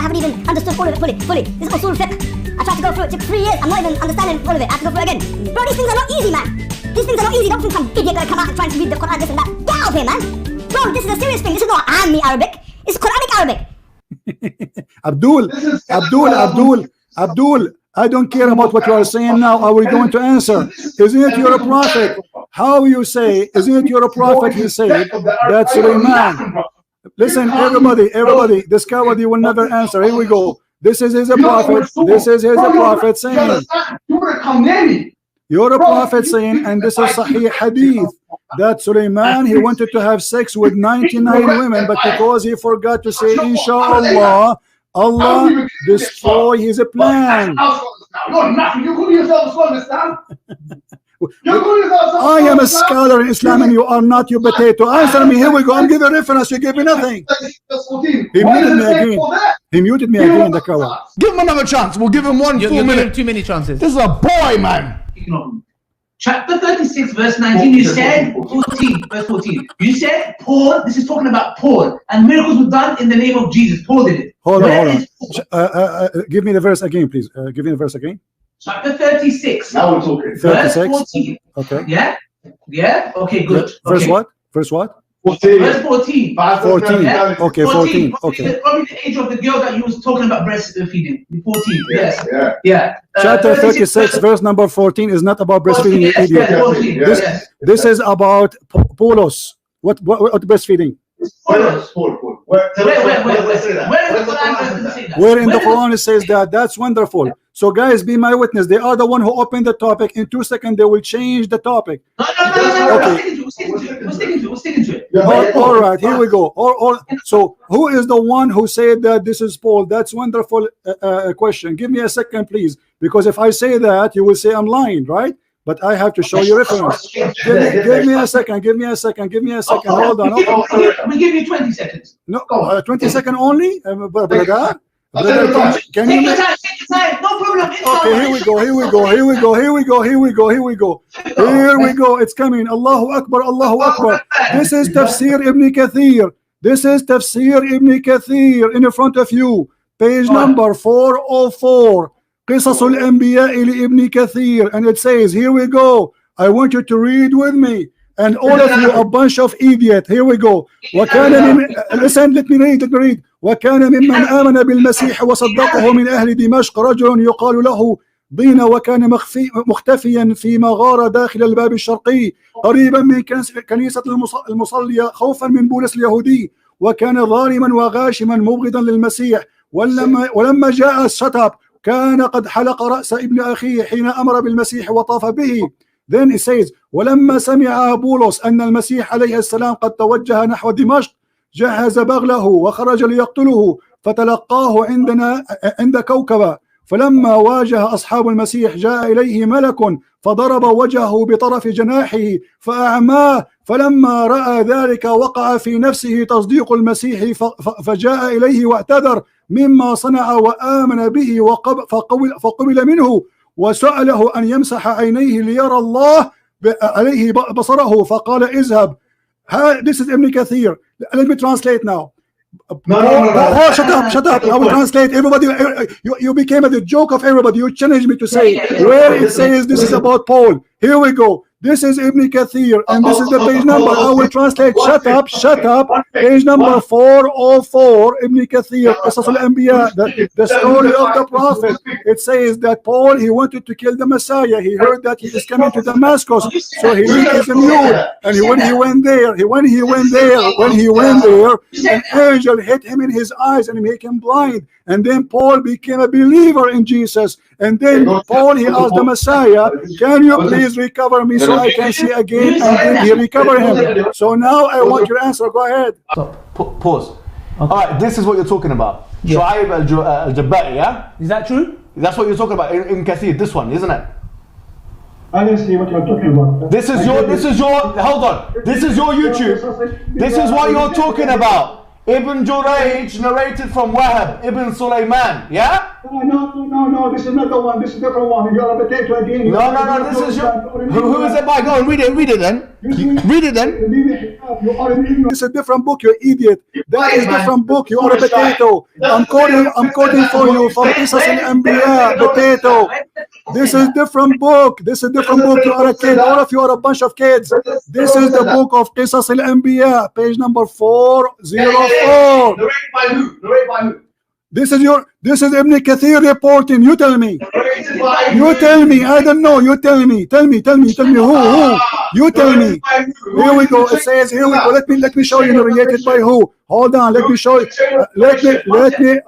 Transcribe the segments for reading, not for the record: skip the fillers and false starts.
I haven't even understood all of it fully. This is usul fiqh. I tried to go through it, took 3 years. I'm not even understanding all of it. I have to go through it again. Bro, these things are not easy, man. These things are not easy. Don't think some idiot gonna come out and try to read the Quran, this and that. Get out of here, man. Bro, this is a serious thing. This is not Ammi Arabic. It's Quranic Arabic. Abdul, I don't care about what you are saying now. Are we going to answer? Isn't it you're a prophet? How you say, isn't it you're a prophet? He said that Sulaiman. Listen, everybody, this coward, he will never answer. Here we go. This is his prophet. This is his prophet saying. You're a prophet saying, and this is Sahih Hadith, that Sulaiman, he wanted to have sex with 99 women, but because he forgot to say, Inshallah, Allah destroy his plan. I am a scholar in Islam and you are not, you potato. Answer me. Here we go. I'm giving reference. You give me nothing. He muted me again. He muted me again, the coward. Give him another chance. We'll give him one full minute. Too many chances. This is a boy, man. Chapter 36 verse 19, you said 14 verse 14. You said Paul, this is talking about Paul, and miracles were done in the name of Jesus. Paul did it. Hold on. Give me the verse again, please. Give me the verse again. Chapter 36. Now we're talking. Verse 14. Okay. Yeah? Yeah? Okay, good. Verse okay. what? Verse what? 14. Verse 14. 14. Yeah? Okay, 14. Okay. Probably the age of the girl that you was talking about breastfeeding. 14. Yes. Yeah. Chapter 36, verse number 14 is not about breastfeeding, you idiot. This is about Paulos. What breastfeeding? Where in the Quran it says that? That's wonderful. So guys, be my witness. They are the one who opened the topic. In 2 seconds, they will change the topic. No. Okay. We're sticking to it. All right, here we go. So who is the one who said that this is Paul? That's wonderful question. Give me a second, please. Because if I say that, you will say I'm lying, right? But I have to show you reference. Give me a second. Hold on. We give you 20 seconds. No, 20 seconds only? Brother, can you take your time. No problem. Okay, here we go. It's coming. Allahu Akbar. This is Tafsir Ibn Kathir. In front of you. Page number 404. قصص الأنبياء لابن كثير, and it says, here we go. I want you to read with me, and all of you a bunch of idiots. Here we go. Listen, let me read. وكان ممن آمن بالمسيح وصدقه من أهل دمشق رجل يقال له ضين وكان مختفيا في مغارة داخل الباب الشرقي قريبا من كنيسة المصلية خوفا من بولس اليهودي، وكان ظالما وغاشما مبغضا للمسيح، ولما جاء الشتاب كان قد حلق رأس ابن أخيه حين أمر بالمسيح وطاف به. Then it says ولما سمع بولس أن المسيح عليه السلام قد توجه نحو دمشق جهز بغله وخرج ليقتله، فتلقاه عند كوكبة، فلما واجه أصحاب المسيح جاء إليه ملك فضرب وجهه بطرف جناحه فأعماه، فلما رأى ذلك وقع في نفسه تصديق المسيح فجاء إليه واعتذر مما صنع وآمن به فقبل منه، وسأله أن يمسح عينيه ليرى الله عليه بصره فقال اذهب. This is Ibn Kathir. Let me translate now. No. Shut up. I will translate. Everybody, you became the joke of everybody. You challenged me to say where it says this is about Paul. Here we go. This is Ibn Kathir, and this is the page number. I will translate. Shut up. Page number 404. Ibn Kathir, Qasas al-Anbiya, the story of the Prophet. It says that Paul, he wanted to kill the Messiah. He heard that he is coming to Damascus, so he lit his mule. And when he went there, an angel hit him in his eyes and make him blind. And then Paul became a believer in Jesus. And then Paul, he asked the Messiah, can you please recover me so I can see again? And then he recovered him. So now I want your answer. Go ahead. Pause. Okay. All right, this is what you're talking about. Shu'aib al-Jabba'i, yeah? Is that true? That's what you're talking about in Kathir, this one, isn't it? I didn't see what you're talking about. Hold on. This is your YouTube. This is what you're talking about. Ibn Jurayj narrated from Wahab Ibn Sulaiman. Yeah? No, this is not the one. This is a different one. You're a potato again. No, this is your. Who is it by? Go and read it then. Read it then. This is a different book, you idiot. That is a different book. You are a potato. I'm quoting for you from Kebiasaan Anbiya, potato. This is different book. This is different book. You are a kid. All of you are a bunch of kids. This is the book of Kebiasaan Anbiya, page number 404. Narrated by who? Narrated by who? This is Ibn Kathir reporting. You tell me. You tell me. I don't know. You tell me. Tell me who? You tell me. Here we go. It says, here we go. Let me show you narrated by who. Hold on. Let me show you. Let me. Narrated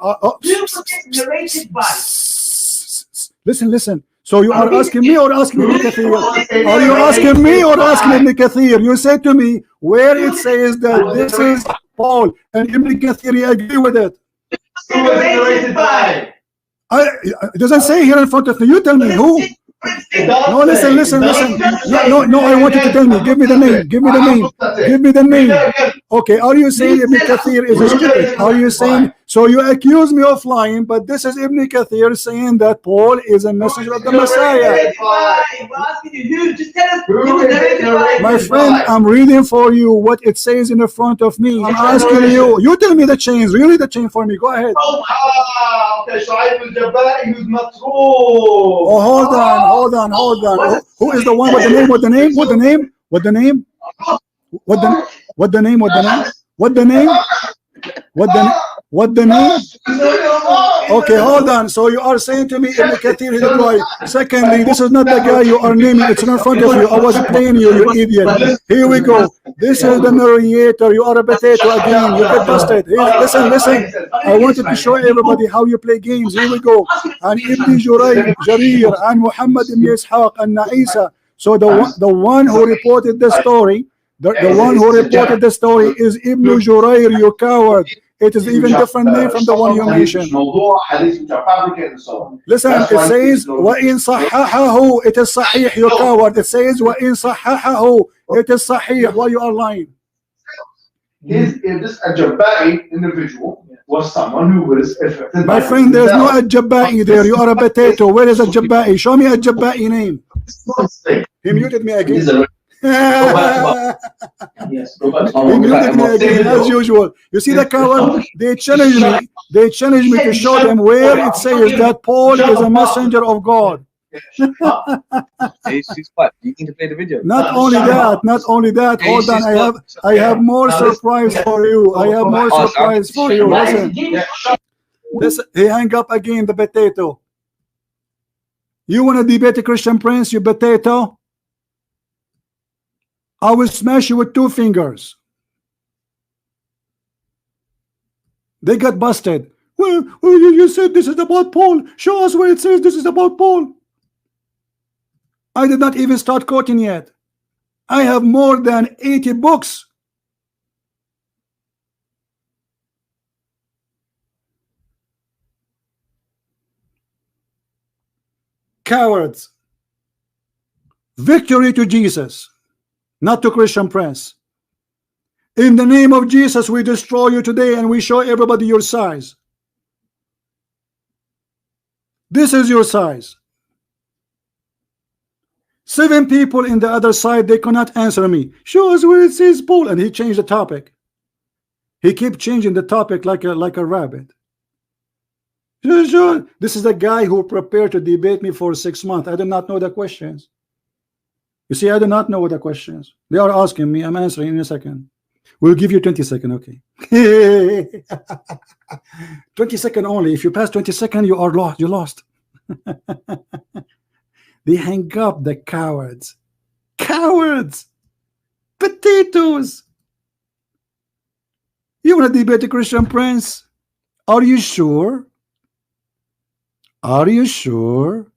by. Listen. So you are asking me or asking Ibn Kathir? Are you asking me or asking Ibn Kathir? You said to me where it says that this is Paul, and Ibn Kathir, you agree with it. Narrated by. It doesn't say here in front of me. You tell me who. No, listen. No, I want you to tell me. Give me the name. Okay, are you saying Ibn Kathir is stupid? Are you saying, so you accuse me of lying, but this is Ibn Kathir saying that Paul is a messenger of the Messiah. My friend, I'm reading for you what it says in the front of me. I'm asking you. You tell me the chains. Read the chain for me. Go ahead. Oh, hold on. Who is the one with the name? What the name? Okay, hold on. So you are saying to me Ibn Kathir is right. Secondly, this is not the guy you are naming. It's not in front of you. I was playing you idiot. Here we go. This is the narrator. You are a potato again. You get busted. Here, listen. I wanted to show everybody how you play games. Here we go. And Ibn Jarir and Muhammed ibn Ishaq and Naisa. So the one who reported the story, the one who reported the story is Ibn Jurair, you coward. It is even different name from the one you mentioned. Listen, it says وَإِن صَحَّحَهُ. It is sahih, you coward. It says وَإِن صَحَّحَهُ. It is sahih. Why you are lying? Is this a Jabba'i individual was someone who was affected? My friend, there's no Jabba'i there. You are a potato. Where is a Jabba'i? Show me a Jabba'i name. He muted me again. Yes, go back. He muted me again as usual. You see the coward? They challenge me. They challenge me to show them where it says that Paul is a messenger of God. You need to play the video. Not only that. Hold on. I have more surprise for you. Listen. He hang up again, the potato. You want to debate a Christian Prince, you potato? I will smash you with 2 fingers. They got busted. Well, you said this is about Paul. Show us where it says this is about Paul. I did not even start quoting yet. I have more than 80 books. Cowards. Victory to Jesus, not to Christian Prince. In the name of Jesus, we destroy you today and we show everybody your size. This is your size. 7 people in the other side, they cannot answer me. Show us where it says Paul. And he changed the topic. He kept changing the topic like a rabbit. Sure. This is the guy who prepared to debate me for 6 months. I did not know the questions. You see, I do not know what the questions. They are asking me. I'm answering in a second. We'll give you 20 seconds, okay? 20 seconds only. If you pass 20 seconds, you are lost. You lost. They hang up, the cowards. Cowards. Potatoes. You want to debate a Christian Prince? Are you sure? Are you sure?